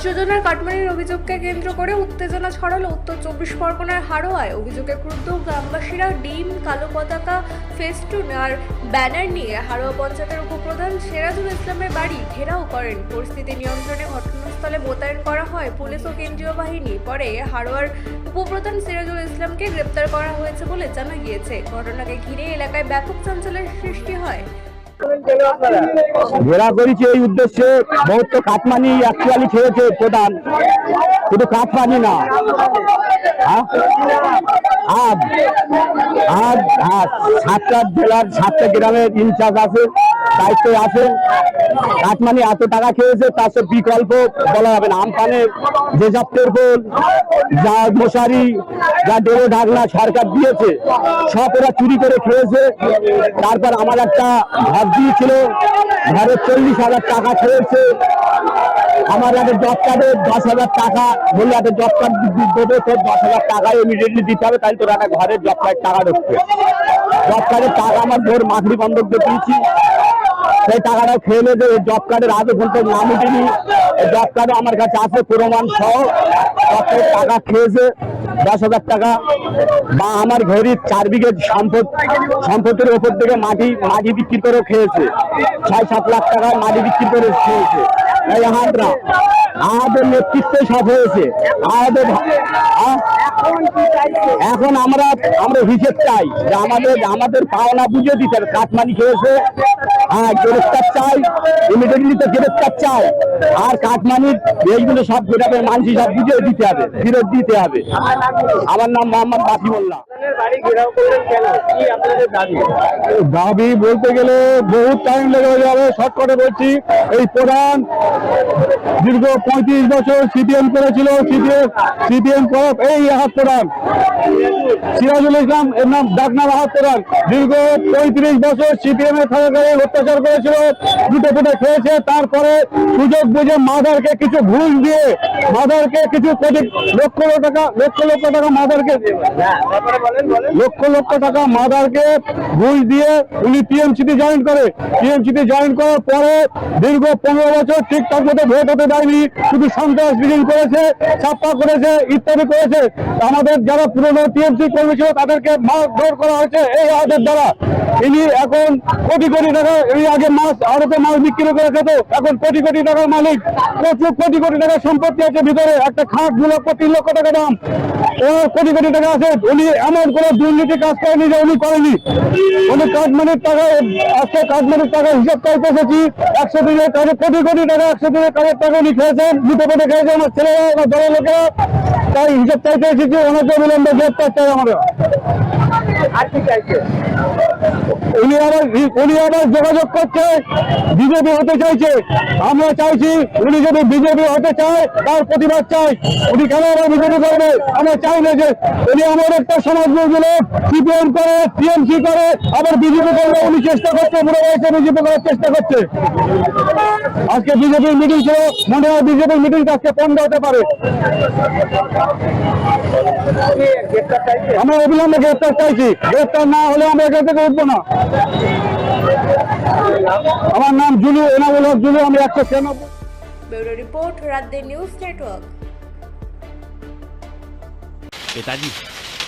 যোজনার কাটমানির অভিযোগকে কেন্দ্র করে উত্তেজনা ছড়ালো উত্তর 24 পরগনার হাড়োয়ায়। অভিযোগে ক্রুদ্ধ গ্রামবাসীরা ডিম, কালো পতাকা, ফেস্টুন আর ব্যানার নিয়ে হাড়োয়া পঞ্চায়েতের উপপ্রধান সিরাজুল ইসলামের বাড়ি ঘেরাও করেন। পরিস্থিতি নিয়ন্ত্রণে ঘটনাস্থলে মোতায়েন করা হয় পুলিশ ও কেন্দ্রীয় বাহিনী। পরে হাড়োয়ার উপপ্রধান সিরাজুল ইসলামকে গ্রেপ্তার করা হয়েছে বলে জানা গিয়েছে। ঘটনাকে ঘিরে এলাকায় ব্যাপক চাঞ্চল্যের সৃষ্টি হয়। ঘেরা করেছি এই উদ্দেশ্যে, বহুত কাটমানি অ্যাকচুয়ালি খেয়েছে প্রধান, শুধু কাটমানি না। আজ আজ সাতটা জেলার 7টা গ্রামের ইনচার্জ আছে, দায়িত্বে আছে। কাটমানি এত টাকা খেয়েছে, তার সব বিকল্প বলা যাবে না। আমপানের যেসব তেরপোল, যা মশারি, যা ডেরো ঢাকনা সরকার দিয়েছে, সব ওরা চুরি করে খেয়েছে। তারপর আমার একটা ঘর দিয়েছিল, ঘরে 40,000 টাকা খেয়েছে। আমার একটা জব কার্ডে 10,000 টাকা বললে, একটা জব কার্ড দেবে, তোর 10,000 টাকা ইমিডিয়েটলি দিতে হবে, তাই তোর একটা ঘরের জব কার্ড টাকা ঢুকবে। জব কার্ডের টাকা আমার ভোর মাকড়ি বন্ধক দিয়ে দিয়েছি, সেই টাকাটাও খেয়ে নেবে। জব কার্ডের আগে পর্যন্ত নাম উঠেনি, জব কার্ডও আমার কাছে আছে প্রমাণ সহ। টাকা খেয়েছে 10,000 টাকা। বা আমার ঘরের 4 বিঘে সম্পত্তির ওপর থেকে মাটি বিক্রি করে খেয়েছে, 6-7 লাখ টাকা মাটি বিক্রি করে খেয়েছে। এই আমাদের নেতৃত্বে সব হয়েছে। এখন আমরা হিসেব চাই যে আমাদের পাওনা বুঝে দিতে হবে। কাটমানি খেয়েছে, গ্রেফতার চাই, ইমিডিয়েটলি তো গ্রেফতার চাই। আর কাটমানির এইগুলো সব গ্রামের মানুষ সব বুঝে দিতে হবে, ফেরত দিতে হবে। আমার নাম মোহাম্মদ বাসিমুল্লাহ। দাবি বলতে গেলে বহুত টাইম লেগে যাবে, শর্টকাটে বলছি। এই প্রধান দীর্ঘ 35 বছর সিপিএম করেছিল, সিপিএম এই আহাত প্রধান সিরাজুল ইসলাম, এর নাম ডাকনাম আহাত প্রধান, দীর্ঘ 35 বছর সিপিএম এর সরকারে অত্যাচার করেছিল, দুটো ফুটে খেয়েছে। তারপরে সুযোগ বুঝে মাদারকে কিছু ঘুষ দিয়ে, মাদারকে কিছু লক্ষ লক্ষ টাকা মাদারকে লক্ষ টাকা মাদারকে ঘুষ দিয়ে উনি টিএমসিতে জয়েন করে। টিএমসিতে জয়েন করার পরে দীর্ঘ 15 বছর ঠিকঠাক মতো ভোট হতে দেয়নি, শুধু সন্ত্রাস বিলীন করেছে, ছাপ্পা করেছে, ইত্যাদি করেছে। আমাদের যারা পুরনো টিএমসি কর্মী ছিল তাদেরকে মারধর করা হয়েছে এই আদের দ্বারা। ইনি এখন কোটি কোটি টাকা, এই আগে আড়তে মাছ বিক্রি করে খেত, এখন কোটি কোটি টাকার মালিক। প্রচুর কোটি কোটি টাকার সম্পত্তি আছে ভিতরে, একটা খাট 2 লক্ষ 3 লক্ষ টাকা দাম, ওর কোটি কোটি টাকা আছে। উনি এমন কোন দুর্নীতি কাজ করেনি যে উনি করেনি। উনি কাটমানির টাকা, আজকে কাটমানির টাকা হিসাব চাইতে এসেছি, 100 দিনের কাজে কোটি কোটি টাকা, 100 দিনের কাজের টাকা উনি খেয়েছেন, দুটো পেটে খেয়েছে আমার ছেলেরা, আমার দলের লোকেরা। তাই হিসাব চাইতে এসেছি, ওনাকে বিলম্বে গ্রেপ্তার চাই আমরা। উনি আবার যোগাযোগ করছে, বিজেপি হতে চাইছে। আমরা চাইছি উনি যদি বিজেপি হতে চায় তার প্রতিবাদ চাই। উনি কেন আবার বিজেপি করবে? আমরা চাই না যে উনি আমার একটা সমাজ বলছিল, সিপিএম করে, টিএমসি করে, আবার বিজেপি করবে উনি চেষ্টা করছে, বুড়ো বয়সে বিজেপি করার চেষ্টা করছে। আজকে বিজেপির মিটিং ছিল, মনে হয় বিজেপির মিটিং আজকে বন্ধ হতে পারে। আমরা অবিলম্বে গ্রেপ্তার চাইছি, গ্রেপ্তার না হলে আমরা এখান থেকে উঠবো না। আমার নাম জুলু, এনামুল হক জুলু, আমি 193। ব্যুরো রিপোর্ট, রাত নিউজ নেটওয়ার্ক। पिताजी